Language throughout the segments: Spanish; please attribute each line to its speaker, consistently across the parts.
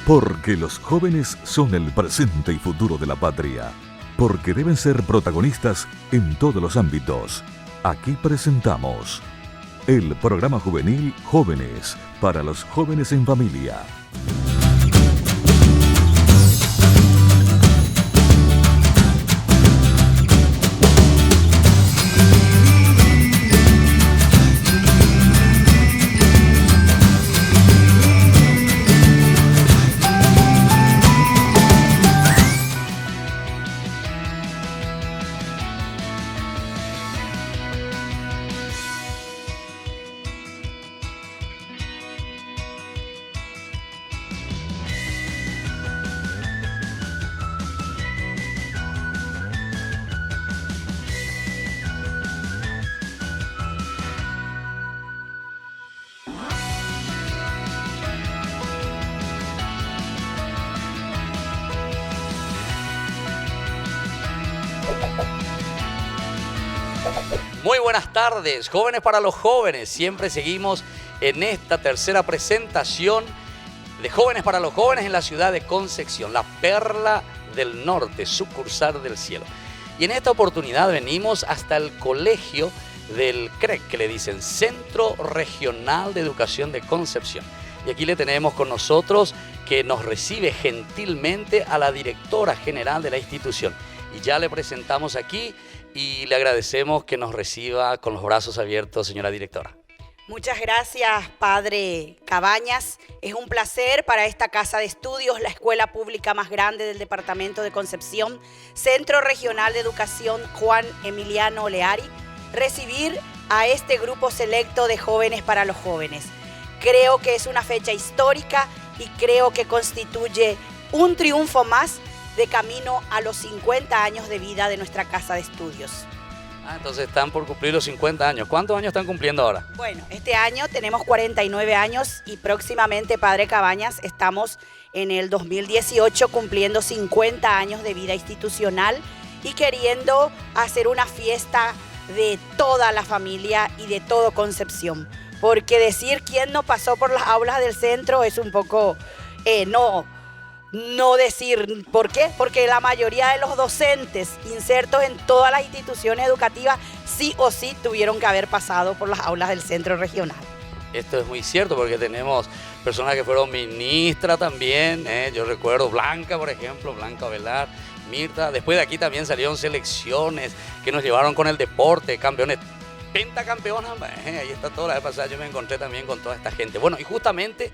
Speaker 1: Porque los jóvenes son el presente y futuro de la patria. Porque deben ser protagonistas en todos los ámbitos. Aquí presentamos el programa juvenil Jóvenes, para los jóvenes en familia.
Speaker 2: Muy buenas tardes, jóvenes para los jóvenes. Siempre seguimos en esta tercera presentación de Jóvenes para los Jóvenes en la ciudad de Concepción, la perla del norte, sucursal del cielo. Y en esta oportunidad venimos hasta el colegio del CREC, que le dicen Centro Regional de Educación de Concepción. Y aquí le tenemos con nosotros que nos recibe gentilmente a la directora general de la institución. Y ya le presentamos aquí y le agradecemos que nos reciba con los brazos abiertos, señora directora.
Speaker 3: Muchas gracias, padre Cabañas. Es un placer para esta casa de estudios, la escuela pública más grande del departamento de Concepción, Centro Regional de Educación Juan Emiliano Oleari, recibir a este grupo selecto de Jóvenes para los Jóvenes. Creo que es una fecha histórica y creo que constituye un triunfo más de camino a los 50 años de vida de nuestra casa de estudios.
Speaker 2: Entonces están por cumplir los 50 años. ¿Cuántos años están cumpliendo ahora?
Speaker 3: Bueno, este año tenemos 49 años y próximamente, padre Cabañas, estamos en el 2018 cumpliendo 50 años de vida institucional y queriendo hacer una fiesta de toda la familia y de todo Concepción. Porque decir quién no pasó por las aulas del centro es un poco no decir. ¿Por qué? Porque la mayoría de los docentes insertos en todas las instituciones educativas sí o sí tuvieron que haber pasado por las aulas del centro regional.
Speaker 2: Esto es muy cierto porque tenemos personas que fueron ministras también, yo recuerdo Blanca, por ejemplo, Blanca Velar, Mirta. Después de aquí también salieron selecciones que nos llevaron con el deporte, campeones, pentacampeonas, ahí está toda la vez pasada, yo me encontré también con toda esta gente. Bueno, y justamente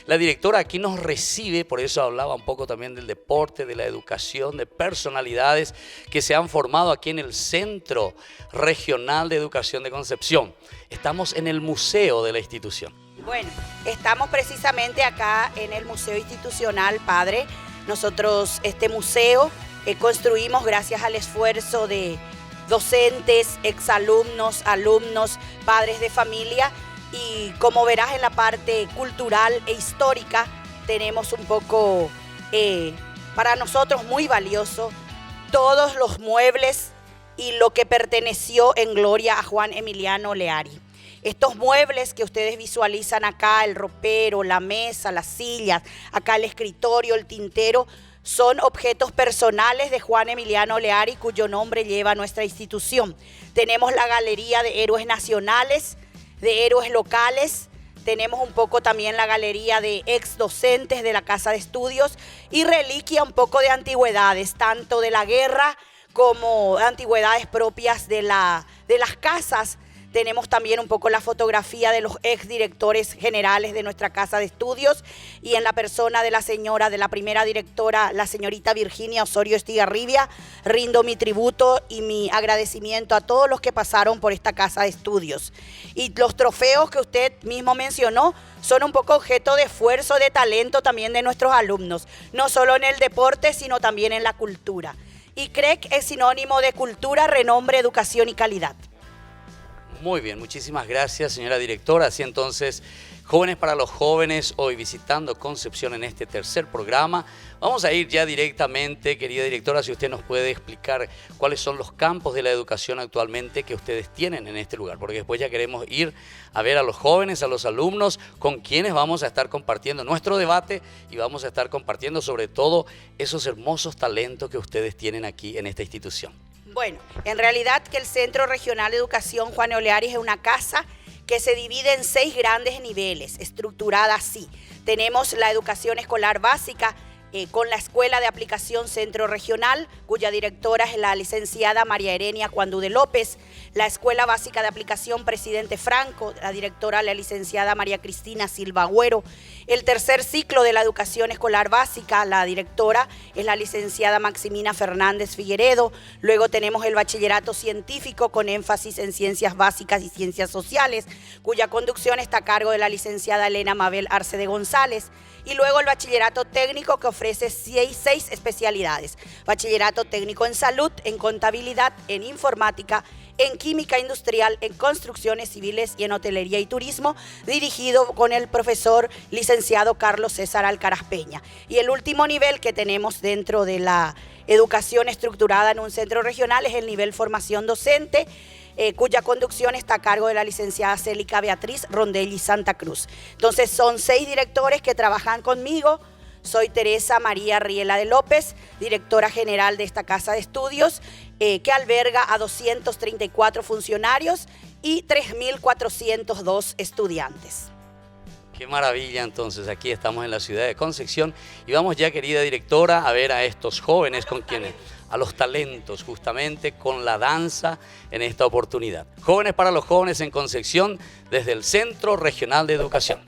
Speaker 2: la directora aquí nos recibe, por eso hablaba un poco también del deporte, de la educación, de personalidades que se han formado aquí en el Centro Regional de Educación de Concepción. Estamos en el museo de la institución.
Speaker 3: Bueno, estamos precisamente acá en el Museo Institucional, padre. Nosotros este museo construimos gracias al esfuerzo de docentes, exalumnos, alumnos, padres de familia, y como verás en la parte cultural e histórica tenemos un poco, para nosotros muy valioso, todos los muebles y lo que perteneció en gloria a Juan Emiliano Oleari. Estos muebles que ustedes visualizan acá, el ropero, la mesa, las sillas, acá el escritorio, el tintero, son objetos personales de Juan Emiliano Oleari, cuyo nombre lleva nuestra institución. Tenemos la galería de héroes nacionales, de héroes locales, tenemos un poco también la galería de ex docentes de la casa de estudios y reliquia un poco de antigüedades, tanto de la guerra como antigüedades propias de las casas. Tenemos también un poco la fotografía de los exdirectores generales de nuestra casa de estudios y en la persona de la primera directora, la señorita Virginia Osorio Estigarribia, rindo mi tributo y mi agradecimiento a todos los que pasaron por esta casa de estudios. Y los trofeos que usted mismo mencionó son un poco objeto de esfuerzo, de talento también de nuestros alumnos, no solo en el deporte, sino también en la cultura. Y CREC es sinónimo de cultura, renombre, educación y calidad.
Speaker 2: Muy bien, muchísimas gracias, señora directora. Así entonces, Jóvenes para los Jóvenes, hoy visitando Concepción en este tercer programa. Vamos a ir ya directamente, querida directora, si usted nos puede explicar cuáles son los campos de la educación actualmente que ustedes tienen en este lugar, porque después ya queremos ir a ver a los jóvenes, a los alumnos, con quienes vamos a estar compartiendo nuestro debate y vamos a estar compartiendo sobre todo esos hermosos talentos que ustedes tienen aquí en esta institución.
Speaker 3: Bueno, en realidad que el Centro Regional de Educación Juan Olearis es una casa que se divide en 6 grandes niveles, estructurada así. Tenemos la educación escolar básica con la Escuela de Aplicación Centro Regional, cuya directora es la licenciada María Erenia Cuandude López, la Escuela Básica de Aplicación Presidente Franco, la directora la licenciada María Cristina Silva Agüero. El tercer ciclo de la educación escolar básica, la directora es la licenciada Maximina Fernández Figueredo. Luego tenemos el bachillerato científico con énfasis en ciencias básicas y ciencias sociales, cuya conducción está a cargo de la licenciada Elena Mabel Arce de González. Y luego el bachillerato técnico que ofrece 6 especialidades. Bachillerato técnico en salud, en contabilidad, en informática, en química industrial, en construcciones civiles y en hotelería y turismo, dirigido con el profesor licenciado Carlos César Alcaraz Peña. Y el último nivel que tenemos dentro de la educación estructurada en un centro regional es el nivel formación docente, cuya conducción está a cargo de la licenciada Célica Beatriz Rondelli Santa Cruz. Entonces son 6 directores que trabajan conmigo. Soy Teresa María Riela de López, directora general de esta casa de estudios, que alberga a 234 funcionarios y 3.402 estudiantes.
Speaker 2: Qué maravilla, entonces aquí estamos en la ciudad de Concepción y vamos ya, querida directora, a ver a estos jóvenes con quienes, a los talentos justamente con la danza en esta oportunidad. Jóvenes para los Jóvenes en Concepción desde el Centro Regional de Educación.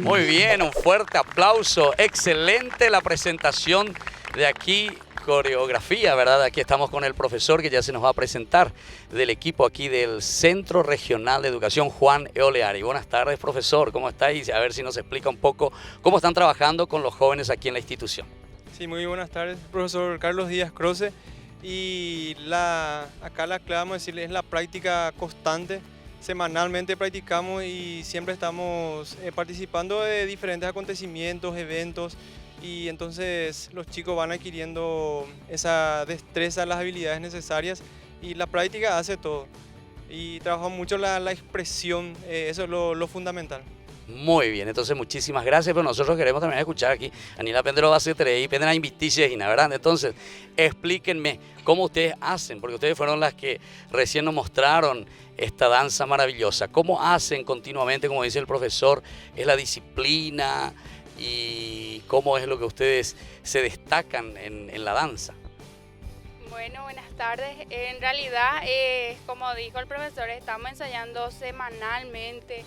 Speaker 2: Muy bien, un fuerte aplauso. Excelente la presentación de aquí, coreografía, ¿verdad? Aquí estamos con el profesor que ya se nos va a presentar del equipo aquí del Centro Regional de Educación Juan Olearis. Buenas tardes, profesor, ¿cómo estáis? A ver si nos explica un poco cómo están trabajando con los jóvenes aquí en la institución.
Speaker 4: Sí, muy buenas tardes, profesor Carlos Díaz Croce. Y acá la clave, vamos a decirle, es la práctica constante. Semanalmente practicamos y siempre estamos participando de diferentes acontecimientos, eventos, y entonces los chicos van adquiriendo esa destreza, las habilidades necesarias y la práctica hace todo. Y trabajamos mucho la expresión, eso es lo fundamental.
Speaker 2: Muy bien, entonces muchísimas gracias, pero nosotros queremos también escuchar aquí a Nila Pendero Bacetre y Pendera Inviticiegina, ¿verdad? Entonces, explíquenme cómo ustedes hacen, porque ustedes fueron las que recién nos mostraron esta danza maravillosa. ¿Cómo hacen continuamente, como dice el profesor, es la disciplina y cómo es lo que ustedes se destacan en la danza?
Speaker 5: Bueno, buenas tardes. En realidad, como dijo el profesor, estamos ensayando semanalmente.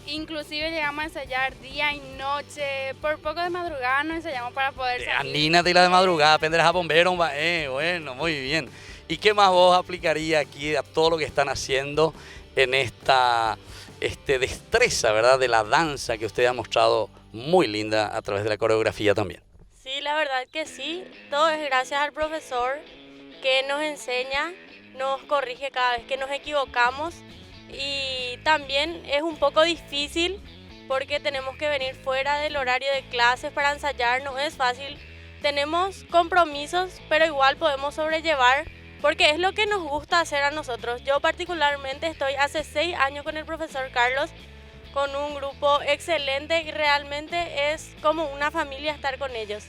Speaker 5: Inclusive llegamos a ensayar día y noche, por poco de madrugada nos ensayamos para poder salir.
Speaker 2: Anina de la de madrugada, penderás a bombero, bueno, muy bien. ¿Y qué más vos aplicaría aquí a todo lo que están haciendo en esta destreza, ¿verdad? De la danza que usted ha mostrado muy linda a través de la coreografía también.
Speaker 6: Sí, la verdad que sí, todo es gracias al profesor que nos enseña, nos corrige cada vez que nos equivocamos. Y también es un poco difícil porque tenemos que venir fuera del horario de clases para ensayar, no es fácil. Tenemos compromisos, pero igual podemos sobrellevar porque es lo que nos gusta hacer a nosotros. Yo particularmente estoy hace 6 años con el profesor Carlos, con un grupo excelente y realmente es como una familia estar con ellos.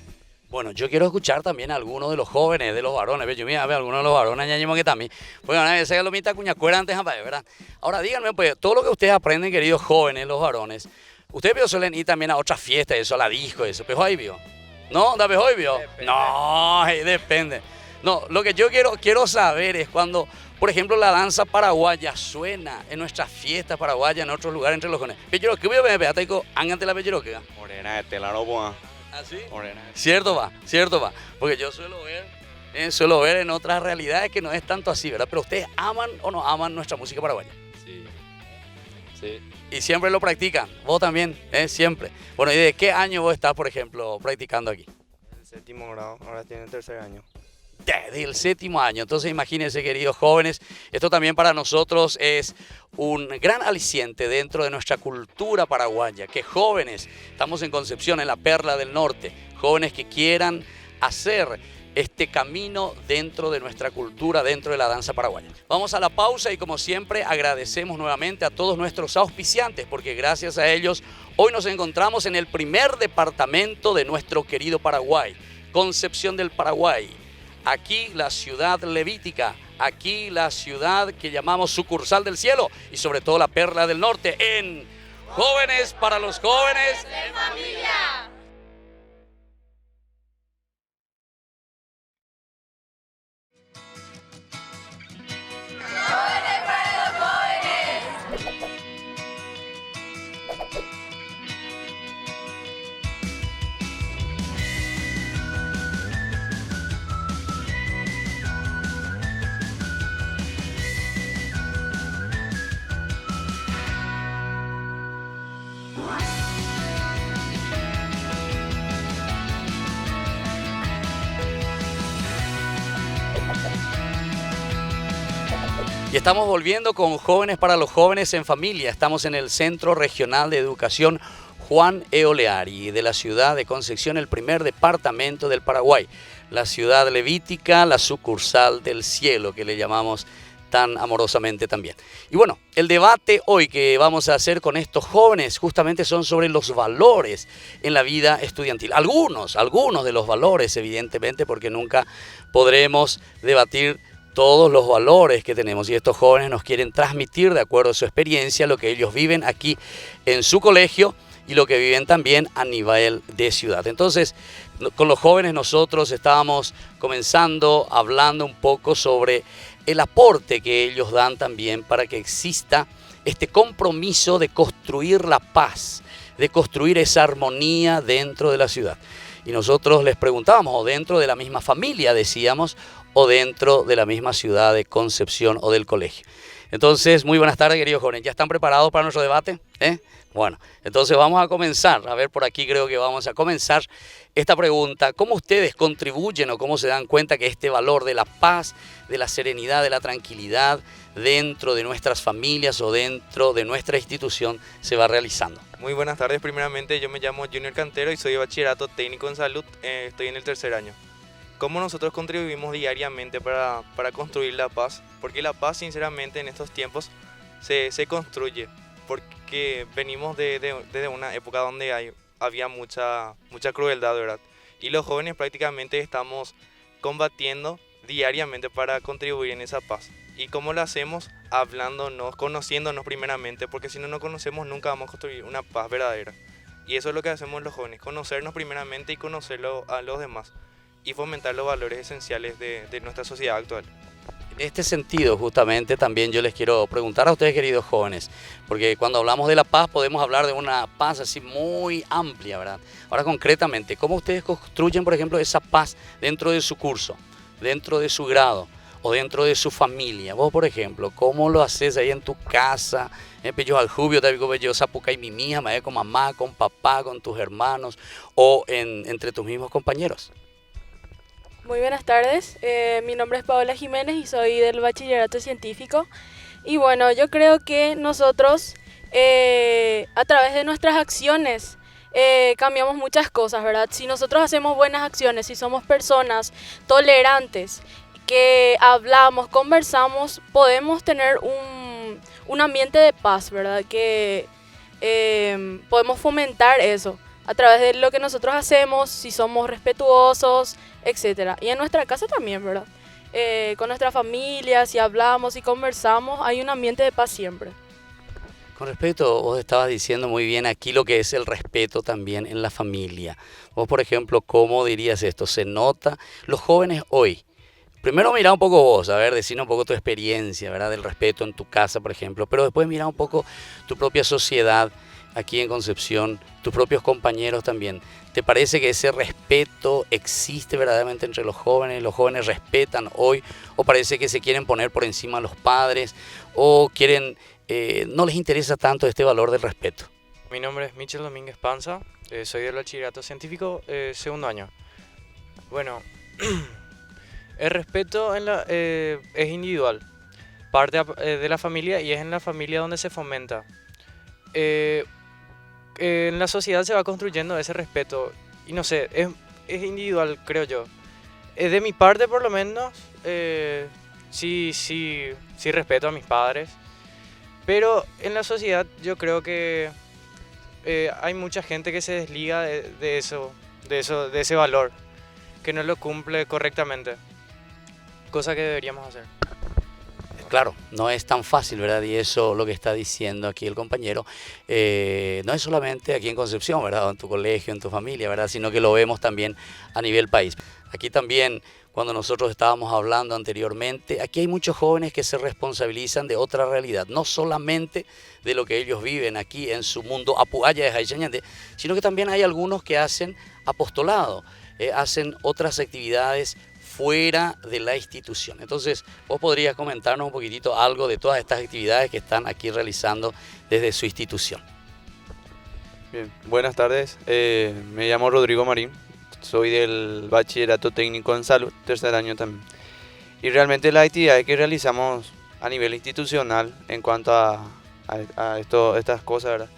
Speaker 2: Bueno, yo quiero escuchar también a algunos de los jóvenes, de los varones. Yo mira, a ver, algunos de los varones ya que también. Pues una vez lo mitad cuñacuera antes, ¿verdad? Ahora díganme, pues, todo lo que ustedes aprenden, queridos jóvenes, los varones, ustedes suelen ir también a otras fiestas, eso, a la disco, eso. ¿Pejo ahí vio? ¿No? ¿Da pejo ahí vio? No, depende. No, lo que yo quiero saber es cuando, por ejemplo, la danza paraguaya suena en nuestras fiestas paraguayas, en otros lugares entre los jóvenes. Pero ¿qué voy a ver? Ante la peyeroquega.
Speaker 7: Morena de telaro,
Speaker 2: ¿Ah, sí?
Speaker 7: Morena.
Speaker 2: Cierto va. Porque yo suelo ver en otras realidades que no es tanto así, ¿verdad? Pero ustedes aman o no aman nuestra música paraguaya.
Speaker 7: Sí.
Speaker 2: Y siempre lo practican. Vos también, siempre. Bueno, ¿y de qué año vos estás, por ejemplo, practicando aquí?
Speaker 4: El 7º grado, ahora tiene el 3er año.
Speaker 2: Desde el 7º año. Entonces imagínense, queridos jóvenes, esto también para nosotros es un gran aliciente dentro de nuestra cultura paraguaya, que jóvenes, estamos en Concepción, en la Perla del Norte, jóvenes que quieran hacer este camino dentro de nuestra cultura, dentro de la danza paraguaya. Vamos a la pausa y como siempre agradecemos nuevamente a todos nuestros auspiciantes, porque gracias a ellos hoy nos encontramos en el primer departamento de nuestro querido Paraguay, Concepción del Paraguay. Aquí la ciudad levítica, aquí la ciudad que llamamos sucursal del cielo y sobre todo la Perla del Norte en Jóvenes para los Jóvenes en Familia. Y estamos volviendo con Jóvenes para los Jóvenes en Familia. Estamos en el Centro Regional de Educación Juan E. Oleari de la ciudad de Concepción, el primer departamento del Paraguay. La ciudad levítica, la sucursal del cielo que le llamamos tan amorosamente también. Y bueno, el debate hoy que vamos a hacer con estos jóvenes justamente son sobre los valores en la vida estudiantil. Algunos de los valores, evidentemente, porque nunca podremos debatir todos los valores que tenemos y estos jóvenes nos quieren transmitir de acuerdo a su experiencia lo que ellos viven aquí en su colegio y lo que viven también a nivel de ciudad. Entonces, con los jóvenes nosotros estábamos comenzando hablando un poco sobre el aporte que ellos dan también para que exista este compromiso de construir la paz, de construir esa armonía dentro de la ciudad. Y nosotros les preguntábamos, o dentro de la misma familia decíamos, o dentro de la misma ciudad de Concepción o del colegio. Entonces, muy buenas tardes, queridos jóvenes. ¿Ya están preparados para nuestro debate? Bueno, entonces vamos a comenzar. A ver, por aquí creo que vamos a comenzar esta pregunta. ¿Cómo ustedes contribuyen o cómo se dan cuenta que este valor de la paz, de la serenidad, de la tranquilidad dentro de nuestras familias o dentro de nuestra institución se va realizando?
Speaker 8: Muy buenas tardes. Primeramente, yo me llamo Junior Cantero y soy de bachillerato técnico en salud. Estoy en el 3er año. cómo nosotros contribuimos diariamente para construir la paz, porque la paz sinceramente en estos tiempos se construye, porque venimos de una época donde había mucha crueldad, ¿verdad? Y los jóvenes prácticamente estamos combatiendo diariamente para contribuir en esa paz. ¿Y cómo lo hacemos? Hablándonos, conociéndonos primeramente, porque si no nos conocemos nunca vamos a construir una paz verdadera. Y eso es lo que hacemos los jóvenes, conocernos primeramente y conocerlo a los demás y fomentar los valores esenciales de nuestra sociedad actual.
Speaker 2: En este sentido, justamente, también yo les quiero preguntar a ustedes, queridos jóvenes, porque cuando hablamos de la paz podemos hablar de una paz así muy amplia, ¿verdad? Ahora, concretamente, ¿cómo ustedes construyen, por ejemplo, esa paz dentro de su curso, dentro de su grado o dentro de su familia? Vos, por ejemplo, ¿cómo lo haces ahí en tu casa? Yo al jubio, te digo, yo sapuca y mi mija, con mamá, con papá, con tus hermanos o entre tus mismos compañeros.
Speaker 6: Muy buenas tardes, mi nombre es Paola Jiménez y soy del Bachillerato Científico. Y bueno, yo creo que nosotros a través de nuestras acciones cambiamos muchas cosas, ¿verdad? Si nosotros hacemos buenas acciones, si somos personas tolerantes, que hablamos, conversamos, podemos tener un ambiente de paz, ¿verdad? Que podemos fomentar eso a través de lo que nosotros hacemos, si somos respetuosos, etcétera. Y en nuestra casa también, ¿verdad? Con nuestra familia, si hablamos y conversamos, hay un ambiente de paz siempre.
Speaker 2: Con respecto, vos estabas diciendo muy bien aquí lo que es el respeto también en la familia. Vos, por ejemplo, ¿cómo dirías esto? ¿Se nota? Los jóvenes hoy, primero mira un poco vos, a ver, decir un poco tu experiencia, ¿verdad? Del respeto en tu casa, por ejemplo, pero después mira un poco tu propia sociedad aquí en Concepción, tus propios compañeros también. ¿Te parece que ese respeto existe verdaderamente entre los jóvenes respetan hoy, o parece que se quieren poner por encima a los padres, o quieren, no les interesa tanto este valor del respeto?
Speaker 9: Mi nombre es Michel Domínguez Panza, soy del Bachillerato Científico, segundo año. Bueno, el respeto es individual, parte de la familia, y es en la familia donde se fomenta. En la sociedad se va construyendo ese respeto y no sé, es individual, creo yo. De mi parte, por lo menos, sí respeto a mis padres, pero en la sociedad yo creo que hay mucha gente que se desliga de ese valor, que no lo cumple correctamente, cosa que deberíamos hacer.
Speaker 2: Claro, no es tan fácil, ¿verdad? Y eso lo que está diciendo aquí el compañero, no es solamente aquí en Concepción, ¿verdad? O en tu colegio, en tu familia, ¿verdad? Sino que lo vemos también a nivel país. Aquí también, cuando nosotros estábamos hablando anteriormente, aquí hay muchos jóvenes que se responsabilizan de otra realidad, no solamente de lo que ellos viven aquí en su mundo apuaya de Jaichañante, sino que también hay algunos que hacen apostolado, hacen otras actividades fuera de la institución. Entonces, vos podrías comentarnos un poquitito algo de todas estas actividades que están aquí realizando desde su institución.
Speaker 10: Bien, buenas tardes. Me llamo Rodrigo Marín, soy del Bachillerato Técnico en Salud, tercer año también. Y realmente las actividades que realizamos a nivel institucional en cuanto a estas cosas, ¿verdad?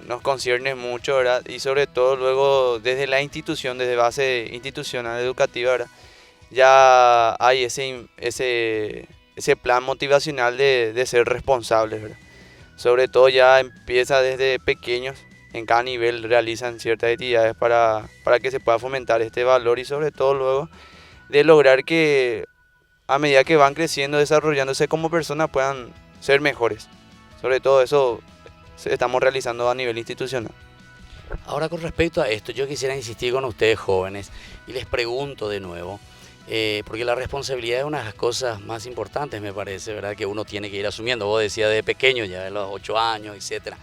Speaker 10: Nos concierne mucho, ¿verdad? Y sobre todo luego desde la institución, desde base institucional educativa, ¿verdad? Ya hay ese plan motivacional de ser responsables, ¿verdad? Sobre todo ya empieza desde pequeños, en cada nivel realizan ciertas actividades para que se pueda fomentar este valor y sobre todo luego de lograr que a medida que van creciendo, desarrollándose como personas puedan ser mejores. Sobre todo eso estamos realizando a nivel institucional.
Speaker 2: Ahora, con respecto a esto, yo quisiera insistir con ustedes jóvenes y les pregunto de nuevo, porque la responsabilidad es una de las cosas más importantes, me parece, ¿verdad? Que uno tiene que ir asumiendo. Vos decías de pequeño, ya de los 8 años, etcétera.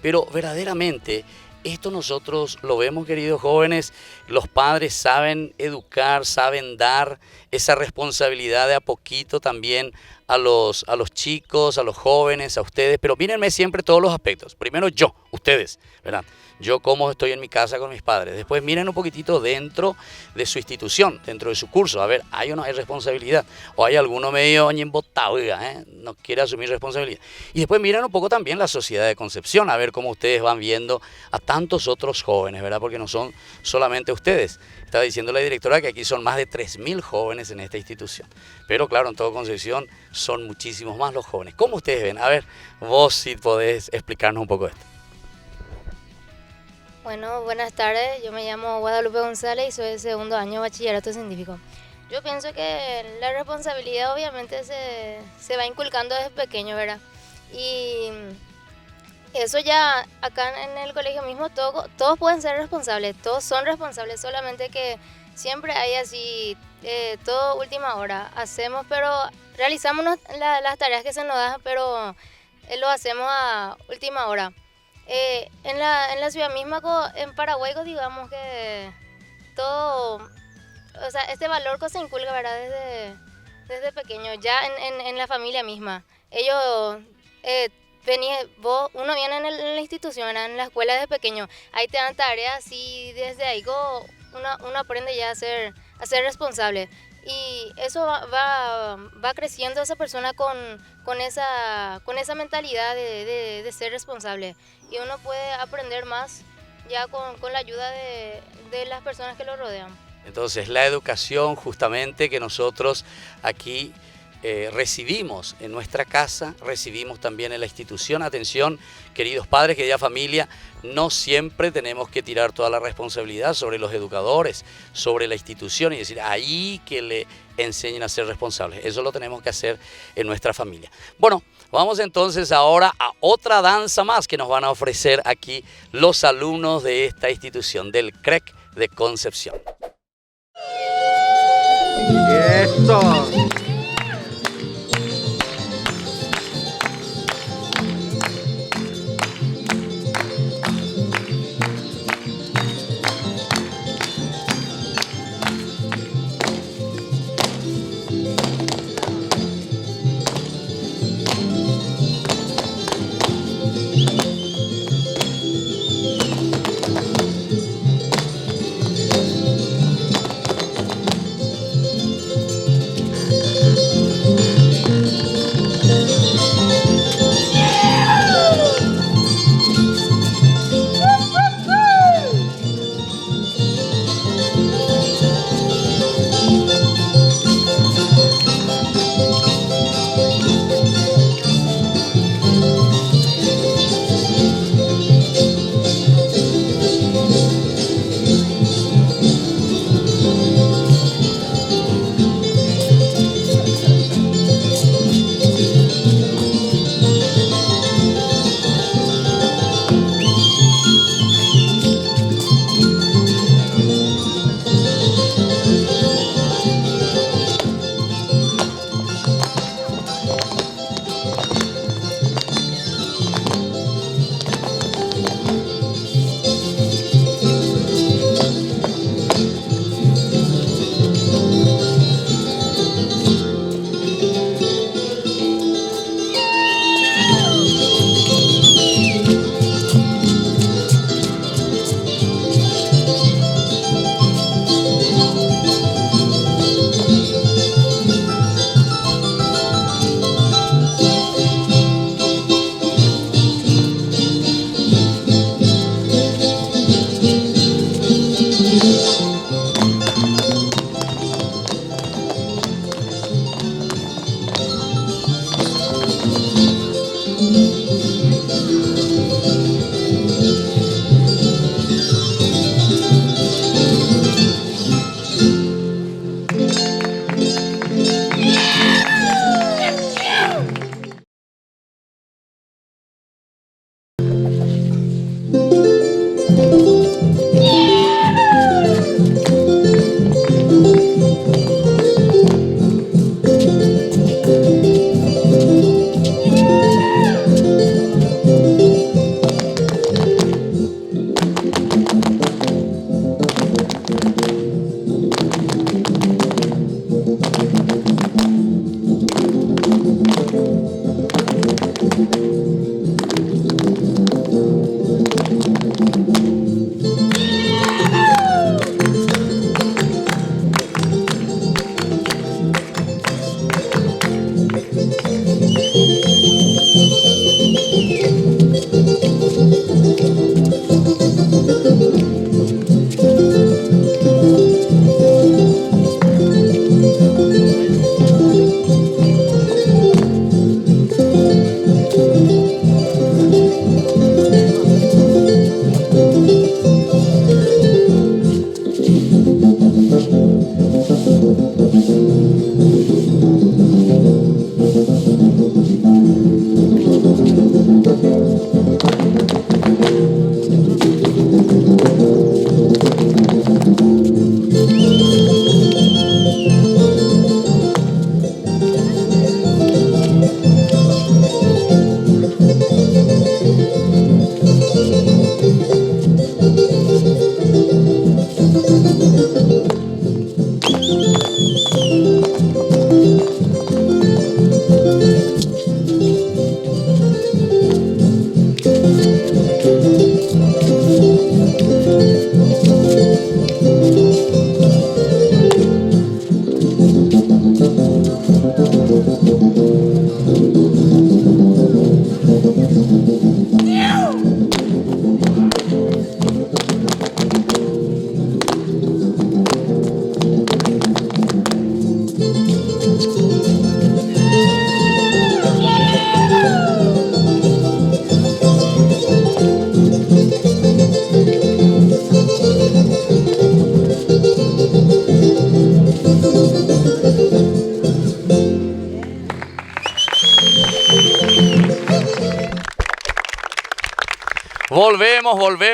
Speaker 2: Pero verdaderamente esto nosotros lo vemos, queridos jóvenes, los padres saben educar, saben dar esa responsabilidad de a poquito también a los chicos, a los jóvenes, a ustedes, pero mírenme siempre todos los aspectos. Primero yo, ustedes, ¿verdad? Yo cómo estoy en mi casa con mis padres. Después miren un poquitito dentro de su institución, dentro de su curso. A ver, ¿hay o no hay responsabilidad? ¿O hay alguno medio embotado, no quiere asumir responsabilidad? Y después miren un poco también la sociedad de Concepción, a ver cómo ustedes van viendo a tantos otros jóvenes, ¿verdad? Porque no son solamente ustedes. Estaba diciendo la directora que aquí son más de 3.000 jóvenes en esta institución. Pero claro, en todo Concepción son muchísimos más los jóvenes. ¿Cómo ustedes ven? A ver, vos si podés explicarnos un poco esto.
Speaker 11: Bueno, buenas tardes. Yo me llamo Guadalupe González y soy de segundo año de bachillerato científico. Yo pienso que la responsabilidad obviamente se va inculcando desde pequeño, ¿verdad? Y eso ya acá en el colegio mismo todos pueden ser responsables, todos son responsables, solamente que siempre hay así, todo última hora. Hacemos, pero realizamos las tareas que se nos dan, pero lo hacemos a última hora. En la ciudad misma, en Paraguay, digamos que todo, o sea, este valor que se inculca, ¿verdad? Desde pequeño, ya en la familia misma. Ellos, uno viene en la institución, en la escuela desde pequeño, ahí te dan tareas y desde ahí uno aprende ya a ser responsable. Y eso va creciendo esa persona con esa mentalidad de ser responsable. Y uno puede aprender más ya con la ayuda de las personas que lo rodean.
Speaker 2: Entonces, la educación justamente que nosotros aquí recibimos en nuestra casa, recibimos también en la institución. Atención, queridos padres, querida familia, no siempre tenemos que tirar toda la responsabilidad sobre los educadores, sobre la institución y decir ahí que le enseñen a ser responsables. Eso lo tenemos que hacer en nuestra familia. Bueno, vamos entonces ahora a otra danza más que nos van a ofrecer aquí los alumnos de esta institución, del CREC de Concepción.
Speaker 12: ¡Eso!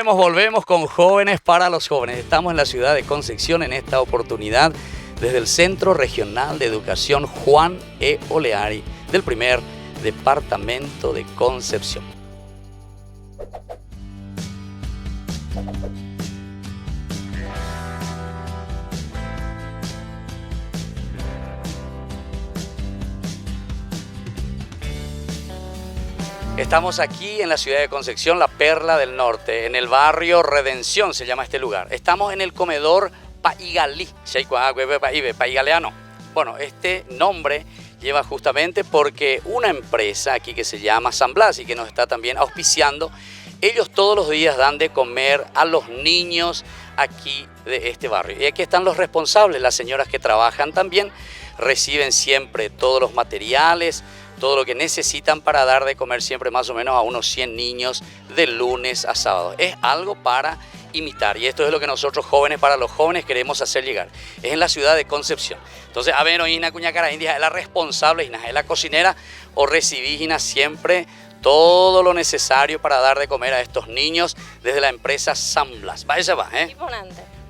Speaker 2: Volvemos con Jóvenes para los Jóvenes. Estamos en la ciudad de Concepción en esta oportunidad desde el Centro Regional de Educación Juan E. Oleari del primer departamento de Concepción. Estamos aquí en la ciudad de Concepción, la Perla del Norte, en el barrio Redención se llama este lugar. Estamos en el comedor Paigalí, Paigaleano. Bueno, este nombre lleva justamente porque una empresa aquí que se llama San Blas y que nos está también auspiciando, ellos todos los días dan de comer a los niños aquí de este barrio. Y aquí están los responsables, las señoras que trabajan también, reciben siempre todos los materiales, todo lo que necesitan para dar de comer siempre más o menos a unos 100 niños de lunes a sábado. Es algo para imitar y esto es lo que nosotros Jóvenes para los Jóvenes queremos hacer llegar. Es en la ciudad de Concepción. Entonces, a ver, Ina Cuñacara India es la responsable, Ina es la cocinera o recibís Ina siempre todo lo necesario para dar de comer a estos niños desde la empresa San Blas. Vaya va, ¿eh?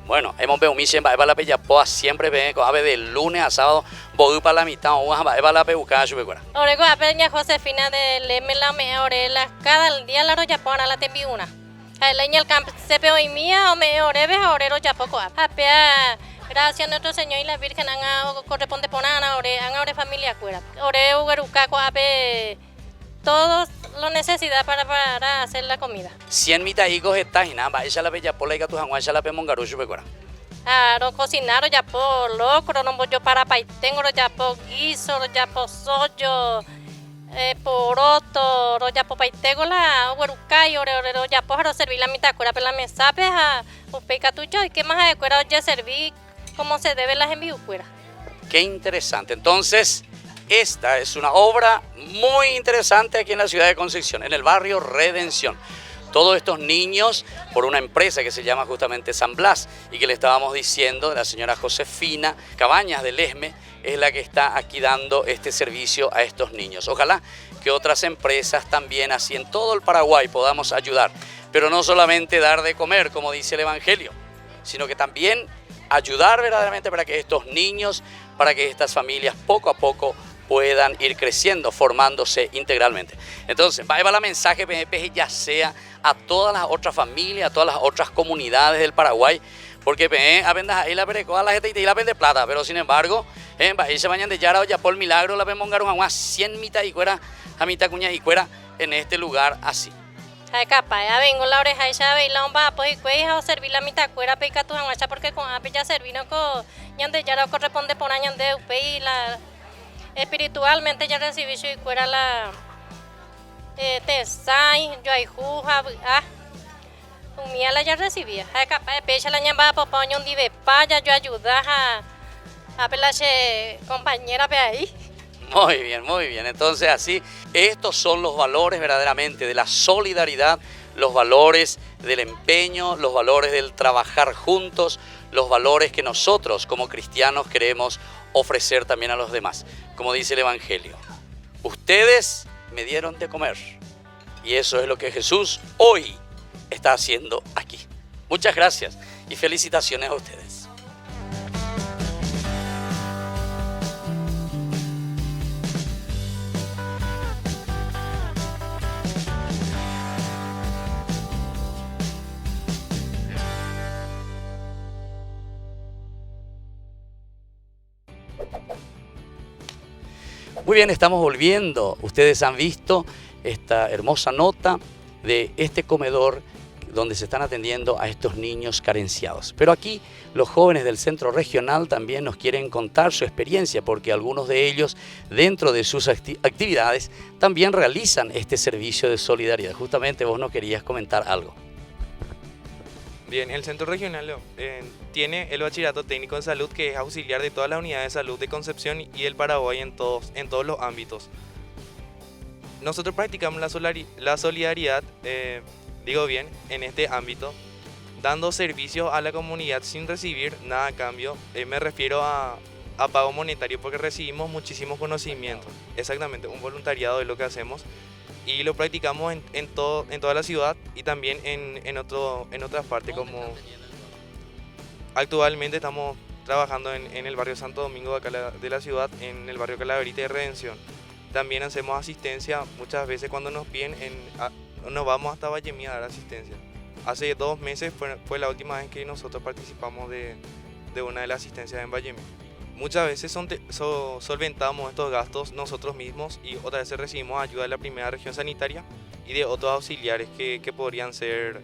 Speaker 2: Bueno, hemos visto un va la peyapoa siempre ve de lunes a sábado voy para la mitad o va la peuca yo recuerda.
Speaker 6: Orego a peña Josefina de Lemela me orela cada día la roya pona la tembiuna. El leña el camp se peo y mía o me orebe a orero ya poco a pea. Gracias a nuestro Señor y la Virgen corresponde ponana ore familia cuera. Ore ugerucaco ape todos lo necesidad para hacer la comida.
Speaker 2: 100 mitahicos estás y nada, va ella la bella pola y que tu janguá ella la pe mongarucho recuerda.
Speaker 6: No cocinar ya por locro, no yo para tengo ya por guiso, ya por sollo, poroto, ya por paitego la huerucay, ya por servir la mitad cuera per la mesa, peja, upeca tuyo y qué más de cuera ya servir como se debe las enviucuera.
Speaker 2: Qué interesante. Entonces, esta es una obra muy interesante aquí en la ciudad de Concepción, en el barrio Redención. Todos estos niños por una empresa que se llama justamente San Blas y que le estábamos diciendo, la señora Josefina Cabañas del ESME, es la que está aquí dando este servicio a estos niños. Ojalá que otras empresas también así en todo el Paraguay podamos ayudar, pero no solamente dar de comer, como dice el Evangelio, sino que también ayudar verdaderamente para que estos niños, para que estas familias poco a poco puedan ir creciendo, formándose integralmente. Entonces, va a la mensaje PNP ya sea a todas las otras familias, a todas las otras comunidades del Paraguay, porque apenas ahí la perecoa la gente y la de plata, pero sin embargo, ahí se bañan de Yara o ya por milagro la mongaron a unas 100 mitad y cuera, a mitad cuña y cuera en este lugar así.
Speaker 6: Ay capa, ya vengo la oreja y ya ve la bomba pues y cueja o servir la mitad cuera peca tu anguacha porque con ape ya servino con ñande Yara corresponde por año de upe y la espiritualmente ya recibí y cuera te sai, yo hay juja, un día la ya recibía, hay capaz de pecha la ñamba popoño un día de paya, yo ayuda a pelache compañera pe ahí.
Speaker 2: Muy bien, muy bien. Entonces así, estos son los valores verdaderamente de la solidaridad, los valores del empeño, los valores del trabajar juntos, los valores que nosotros como cristianos queremos ofrecer también a los demás. Como dice el Evangelio, ustedes me dieron de comer y eso es lo que Jesús hoy está haciendo aquí. Muchas gracias y felicitaciones a ustedes. Muy bien, estamos volviendo. Ustedes han visto esta hermosa nota de este comedor donde se están atendiendo a estos niños carenciados. Pero aquí los jóvenes del centro regional también nos quieren contar su experiencia, porque algunos de ellos dentro de sus actividades también realizan este servicio de solidaridad. Justamente vos nos querías comentar algo.
Speaker 8: Bien, el centro regional tiene el bachillerato técnico en salud, que es auxiliar de todas las unidades de salud de Concepción y el Paraguay en todos los ámbitos. Nosotros practicamos la solidaridad, en este ámbito, dando servicios a la comunidad sin recibir nada a cambio. Me refiero a pago monetario, porque recibimos muchísimos conocimientos. Exactamente, un voluntariado es lo que hacemos. Y lo practicamos en toda la ciudad y también en otras partes, como actualmente estamos trabajando en el barrio Santo Domingo de acá de la ciudad, en el barrio Calaverita y Redención. También hacemos asistencia muchas veces cuando nos piden, nos vamos hasta Vallemí a dar asistencia. Hace 2 meses fue la última vez que nosotros participamos de una de las asistencias en Vallemí. Muchas veces solventamos estos gastos nosotros mismos y otras veces recibimos ayuda de la primera región sanitaria y de otros auxiliares que podrían ser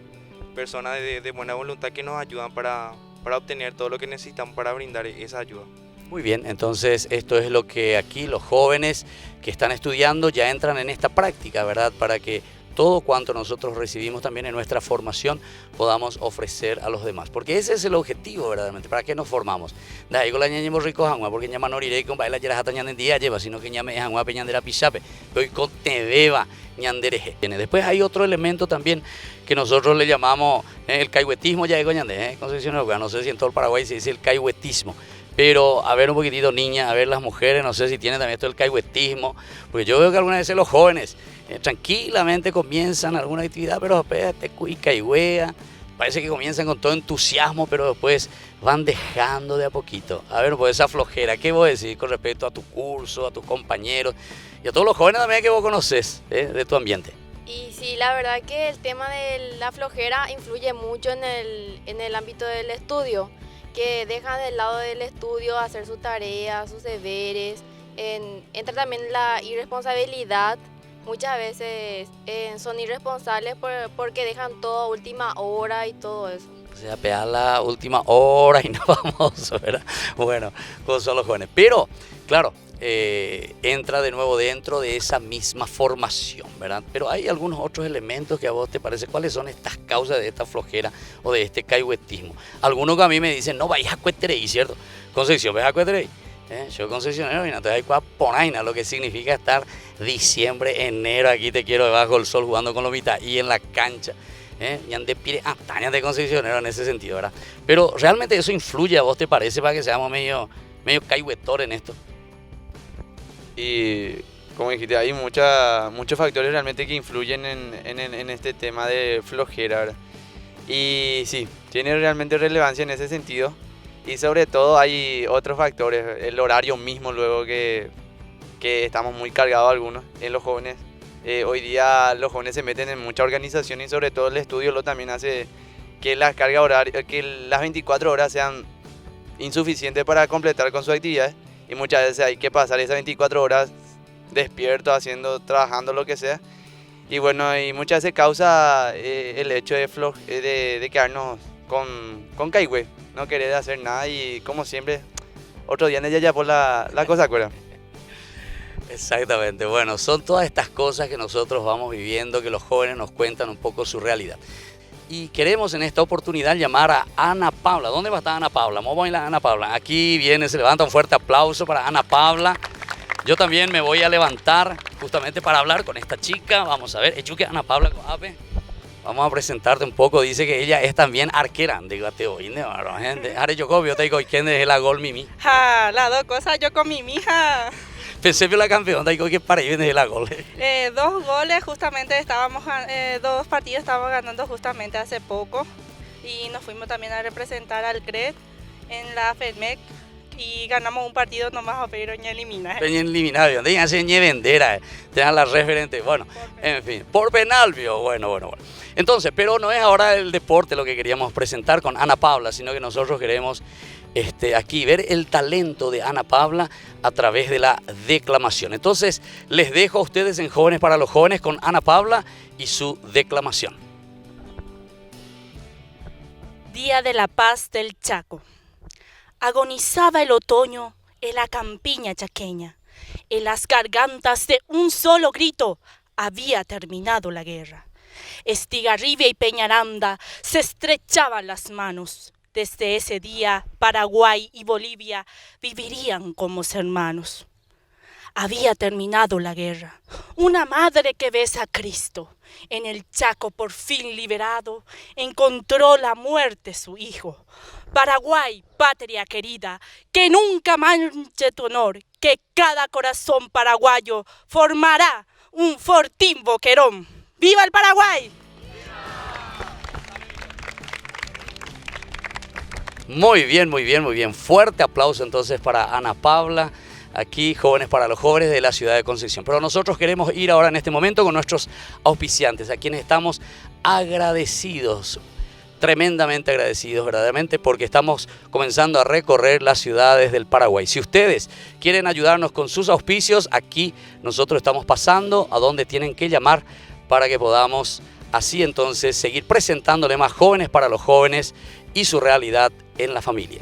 Speaker 8: personas de buena voluntad que nos ayudan para obtener todo lo que necesitamos para brindar esa ayuda.
Speaker 2: Muy bien, entonces esto es lo que aquí los jóvenes que están estudiando ya entran en esta práctica, ¿verdad? Para que todo cuanto nosotros recibimos también en nuestra formación podamos ofrecer a los demás. Porque ese es el objetivo, verdaderamente. ¿Para qué nos formamos? Da igual la ñañemos rico jangua, porque ñama no iré con baila yera jata ñanden día lleva, sino que ñame jangua peñandera pichape, hoy con te beba ñandereje. Después hay otro elemento también que nosotros le llamamos el caihuetismo, ya digo ñande, Concepción, no sé si en todo el Paraguay se dice el caihuetismo. Pero a ver un poquitito, niña, a ver las mujeres, no sé si tienen también esto del caihuetismo, porque yo veo que algunas veces los jóvenes tranquilamente comienzan alguna actividad, pero después te cuica y huea, parece que comienzan con todo entusiasmo, pero después van dejando de a poquito. A ver, pues esa flojera, ¿qué vos decís con respecto a tu curso, a tus compañeros y a todos los jóvenes también que vos conocés de tu ambiente?
Speaker 13: Y sí, la verdad que el tema de la flojera influye mucho en el ámbito del estudio, que dejan del lado del estudio hacer sus tareas, sus deberes, entra también la irresponsabilidad. Muchas veces son irresponsables porque dejan todo a última hora y todo eso.
Speaker 2: O sea, pegar la última hora y nos vamos, ¿verdad? Bueno, como son los jóvenes. Pero, claro, entra de nuevo dentro de esa misma formación, ¿verdad? Pero hay algunos otros elementos que a vos te parece, ¿cuáles son estas causas de esta flojera o de este caihuetismo? Algunos que a mí me dicen, no vayas a Cueterey, ¿cierto? Concepción, ¿ves a Cueterey? Yo concesionero, y entonces hay cosas ponaina, lo que significa estar diciembre, enero, aquí te quiero debajo del sol jugando con los mitad y en la cancha. Y ande pire antañas de concesionero en ese sentido, ¿verdad? Pero realmente eso influye, ¿a vos te parece, para que seamos medio caihuetor en esto?
Speaker 10: Y como dijiste, hay muchos factores realmente que influyen en este tema de flojera, ¿verdad? Y sí, tiene realmente relevancia en ese sentido. Y sobre todo hay otros factores, el horario mismo luego que estamos muy cargados algunos en los jóvenes. Hoy día los jóvenes se meten en mucha organización y sobre todo el estudio también hace que las cargas horarias, que las 24 horas sean insuficientes para completar con sus actividades. Y muchas veces hay que pasar esas 24 horas despierto, trabajando lo que sea. Y bueno, y muchas veces causa el hecho de quedarnos con caigüe, no querer hacer nada y como siempre, otro día en ella ya por la cosa, ¿acuerdan?
Speaker 2: Exactamente, bueno, son todas estas cosas que nosotros vamos viviendo, que los jóvenes nos cuentan un poco su realidad. Y queremos en esta oportunidad llamar a Ana Paula. ¿Dónde va a estar Ana Paula? Vamos a ir a Ana Paula. Aquí viene, se levanta un fuerte aplauso para Ana Paula. Yo también me voy a levantar justamente para hablar con esta chica. Vamos a ver, Echuque Ana Paula Coape. Vamos a presentarte un poco. Dice que ella es también arquera. Dígate hoy, ¿no? Gente, ahora yo copio, te digo, ¿quién es la gol mimi?
Speaker 14: Ja, las dos cosas yo con mi mija.
Speaker 2: Pensé que la campeona, te digo que para ahí viene la gol.
Speaker 14: 2 goles, justamente estábamos, 2 partidos estábamos ganando justamente hace poco. Y nos fuimos también a representar al CRED en la FEDMEC. Y ganamos un partido nomás, pero ya eliminado.
Speaker 2: Peña eliminado, ¿dónde ya se vendera? Tengan la referente, bueno, en fin, por penal, vio, bueno. Entonces, pero no es ahora el deporte lo que queríamos presentar con Ana Paula, sino que nosotros queremos aquí ver el talento de Ana Paula a través de la declamación. Entonces, les dejo a ustedes en Jóvenes para los Jóvenes con Ana Paula y su declamación.
Speaker 14: Día de la Paz del Chaco. Agonizaba el otoño en la campiña chaqueña. En las gargantas de un solo grito había terminado la guerra. Estigarribia y Peñaranda se estrechaban las manos. Desde ese día, Paraguay y Bolivia vivirían como hermanos. Había terminado la guerra. Una madre que besa a Cristo. En el Chaco por fin liberado, encontró la muerte su hijo. Paraguay, patria querida, que nunca manche tu honor, que cada corazón paraguayo formará un fortín boquerón. ¡Viva el Paraguay!
Speaker 2: Muy bien. Fuerte aplauso entonces para Ana Paula, aquí Jóvenes para los Jóvenes de la ciudad de Concepción. Pero nosotros queremos ir ahora en este momento con nuestros auspiciantes, a quienes estamos agradecidos, tremendamente agradecidos verdaderamente, porque estamos comenzando a recorrer las ciudades del Paraguay. Si ustedes quieren ayudarnos con sus auspicios, aquí nosotros estamos pasando a donde tienen que llamar para que podamos así entonces seguir presentándole más Jóvenes para los Jóvenes y su realidad en la familia.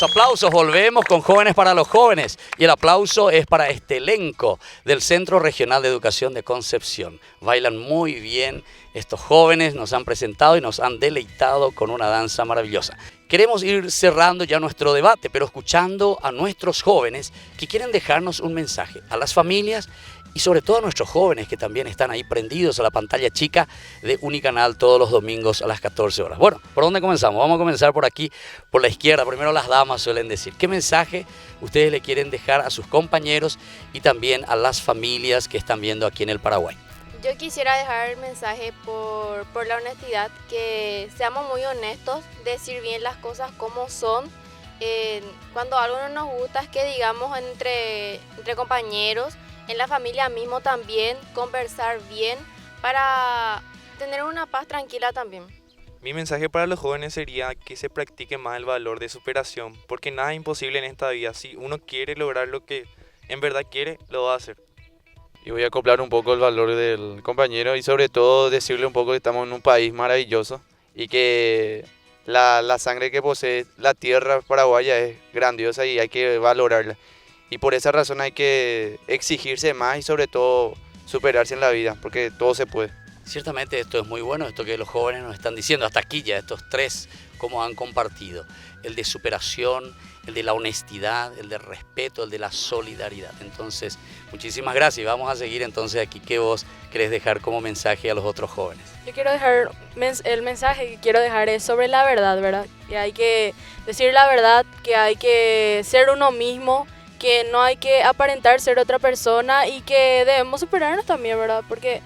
Speaker 2: aplausos, volvemos con Jóvenes para los Jóvenes. Y el aplauso es para este elenco del Centro Regional de Educación de Concepción. Bailan muy bien estos jóvenes, nos han presentado y nos han deleitado con una danza maravillosa. Queremos ir cerrando ya nuestro debate, pero escuchando a nuestros jóvenes que quieren dejarnos un mensaje a las familias y sobre todo a nuestros jóvenes que también están ahí prendidos a la pantalla chica de Unicanal todos los domingos a las 14 horas. Bueno, ¿por dónde comenzamos? Vamos a comenzar por aquí, por la izquierda. Primero las damas suelen decir. ¿Qué mensaje ustedes le quieren dejar a sus compañeros y también a las familias que están viendo aquí en el Paraguay?
Speaker 13: Yo quisiera dejar el mensaje por la honestidad, que seamos muy honestos, decir bien las cosas como son. Cuando algo no nos gusta es que digamos entre compañeros, en la familia mismo también, conversar bien para tener una paz tranquila también.
Speaker 8: Mi mensaje para los jóvenes sería que se practique más el valor de superación, porque nada es imposible en esta vida. Si uno quiere lograr lo que en verdad quiere, lo va a hacer.
Speaker 10: Y voy a acoplar un poco el valor del compañero y sobre todo decirle un poco que estamos en un país maravilloso y que la sangre que posee la tierra paraguaya es grandiosa y hay que valorarla. Y por esa razón hay que exigirse más y sobre todo superarse en la vida, porque todo se puede.
Speaker 2: Ciertamente esto es muy bueno, esto que los jóvenes nos están diciendo, hasta aquí ya estos tres, como han compartido, el de superación, el de la honestidad, el del respeto, el de la solidaridad. Entonces, muchísimas gracias y vamos a seguir entonces aquí. ¿Qué vos querés dejar como mensaje a los otros jóvenes?
Speaker 6: Yo quiero dejar, el mensaje que quiero dejar es sobre la verdad, ¿verdad? Que hay que decir la verdad, que hay que ser uno mismo, que no hay que aparentar ser otra persona y que debemos superarnos también, ¿verdad? Porque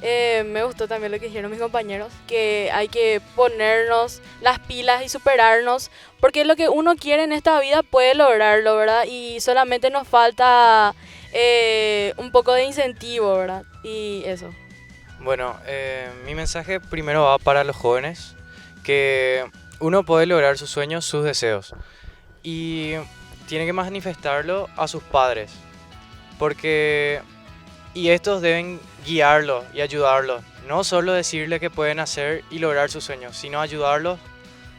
Speaker 6: me gustó también lo que dijeron mis compañeros, que hay que ponernos las pilas y superarnos, porque lo que uno quiere en esta vida puede lograrlo, ¿verdad? Y solamente nos falta un poco de incentivo, ¿verdad? Y eso.
Speaker 9: Bueno, mi mensaje primero va para los jóvenes, que uno puede lograr sus sueños, sus deseos, y tiene que manifestarlo a sus padres, y estos deben guiarlos y ayudarlos, no solo decirle que pueden hacer y lograr sus sueños, sino ayudarlos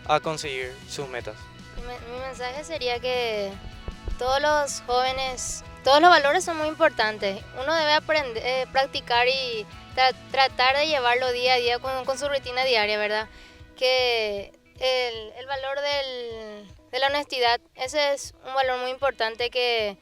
Speaker 9: a conseguir sus metas.
Speaker 11: Mi mensaje sería que todos los jóvenes, todos los valores son muy importantes. Uno debe aprender, practicar y tratar de llevarlo día a día con su rutina diaria, ¿verdad? Que el valor de la honestidad, ese es un valor muy importante, que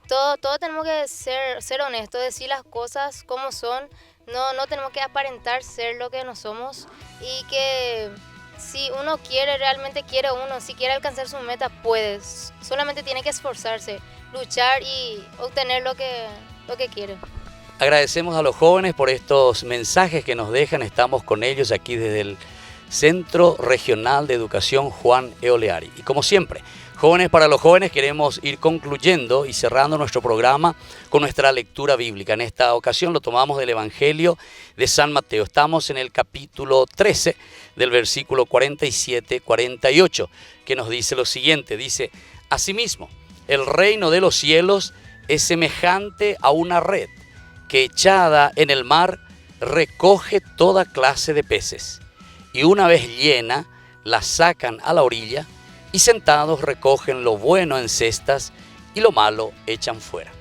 Speaker 11: todos tenemos que ser honestos, decir las cosas como son, no tenemos que aparentar ser lo que no somos, y que si uno quiere, realmente quiere uno, si quiere alcanzar sus metas, puede, solamente tiene que esforzarse, luchar y obtener lo que quiere.
Speaker 2: Agradecemos a los jóvenes por estos mensajes que nos dejan, estamos con ellos aquí desde el Centro Regional de Educación Juan Eoleari. Y como siempre, Jóvenes para los Jóvenes, queremos ir concluyendo y cerrando nuestro programa con nuestra lectura bíblica. En esta ocasión lo tomamos del Evangelio de San Mateo. Estamos en el capítulo 13 del versículo 47-48, que nos dice lo siguiente. Dice: asimismo, el reino de los cielos es semejante a una red que echada en el mar recoge toda clase de peces. Y una vez llena, la sacan a la orilla y sentados recogen lo bueno en cestas y lo malo echan fuera.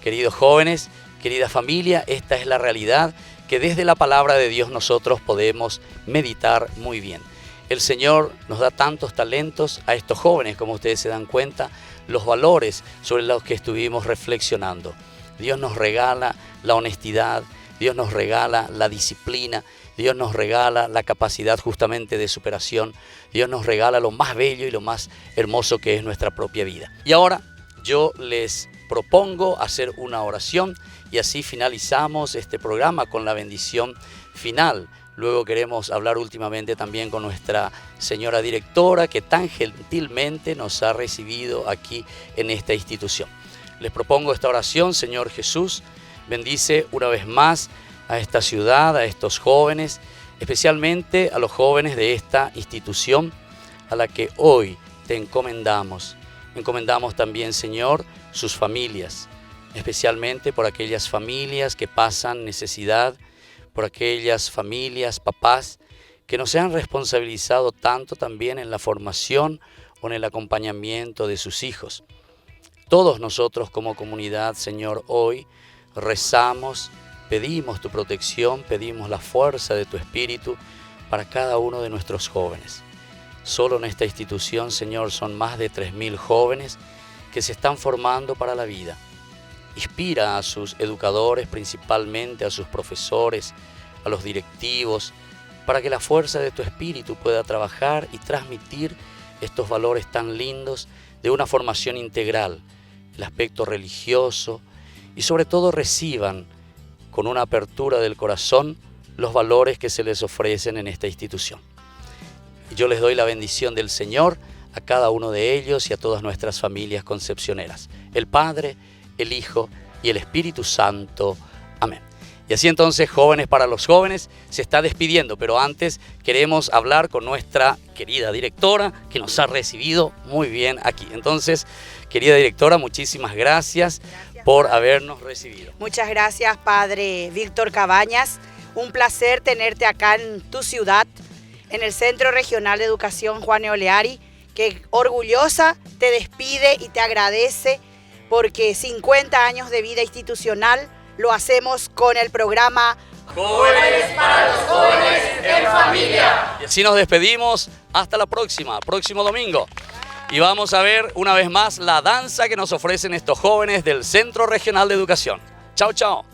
Speaker 2: Queridos jóvenes, querida familia, esta es la realidad que desde la palabra de Dios nosotros podemos meditar muy bien. El Señor nos da tantos talentos a estos jóvenes, como ustedes se dan cuenta, los valores sobre los que estuvimos reflexionando. Dios nos regala la honestidad, Dios nos regala la disciplina, Dios nos regala la capacidad justamente de superación, Dios nos regala lo más bello y lo más hermoso que es nuestra propia vida. Y ahora yo les propongo hacer una oración y así finalizamos este programa con la bendición final. Luego queremos hablar últimamente también con nuestra señora directora, que tan gentilmente nos ha recibido aquí en esta institución. Les propongo esta oración. Señor Jesús, bendice una vez más a esta ciudad, a estos jóvenes, especialmente a los jóvenes de esta institución a la que hoy te encomendamos. Encomendamos también, Señor, sus familias, especialmente por aquellas familias que pasan necesidad, por aquellas familias, papás, que no se han responsabilizado tanto también en la formación con el acompañamiento de sus hijos. Todos nosotros como comunidad, Señor, hoy rezamos, pedimos tu protección, pedimos la fuerza de tu Espíritu para cada uno de nuestros jóvenes. Solo en esta institución, Señor, son más de 3.000 jóvenes que se están formando para la vida. Inspira a sus educadores, principalmente a sus profesores, a los directivos, para que la fuerza de tu Espíritu pueda trabajar y transmitir estos valores tan lindos de una formación integral, el aspecto religioso, y sobre todo reciban con una apertura del corazón los valores que se les ofrecen en esta institución. Y yo les doy la bendición del Señor a cada uno de ellos y a todas nuestras familias concepcioneras, el Padre, el Hijo y el Espíritu Santo. Amén. Y así entonces, Jóvenes para los Jóvenes se está despidiendo, pero antes queremos hablar con nuestra querida directora que nos ha recibido muy bien aquí. Entonces, querida directora, muchísimas gracias por habernos recibido.
Speaker 3: Muchas gracias, Padre Víctor Cabañas. Un placer tenerte acá en tu ciudad, en el Centro Regional de Educación Juan Eoleari, que orgullosa te despide y te agradece porque 50 años de vida institucional lo hacemos con el programa
Speaker 2: Jóvenes para los Jóvenes en Familia. Y así nos despedimos. Hasta la próxima, próximo domingo. Y vamos a ver una vez más la danza que nos ofrecen estos jóvenes del Centro Regional de Educación. Chao, chao.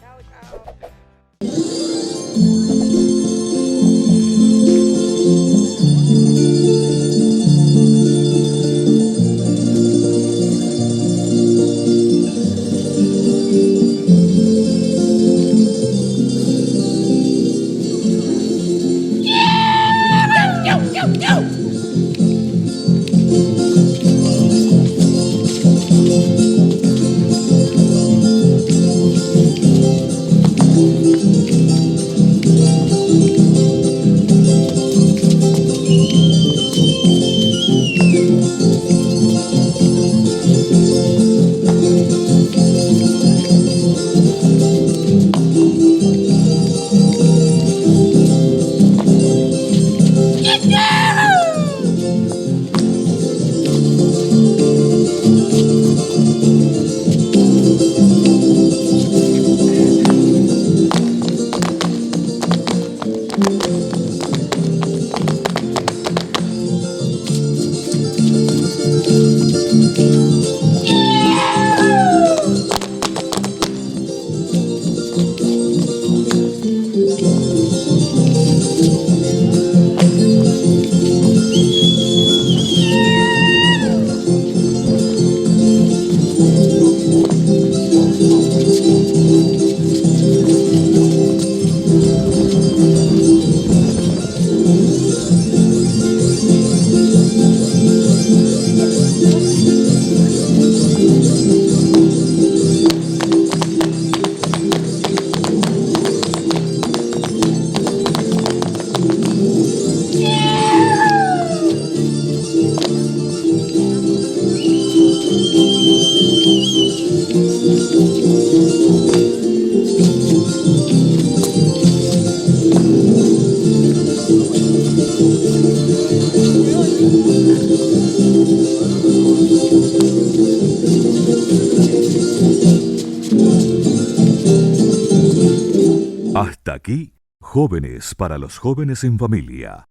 Speaker 1: Hasta aquí, Jóvenes para los Jóvenes en Familia.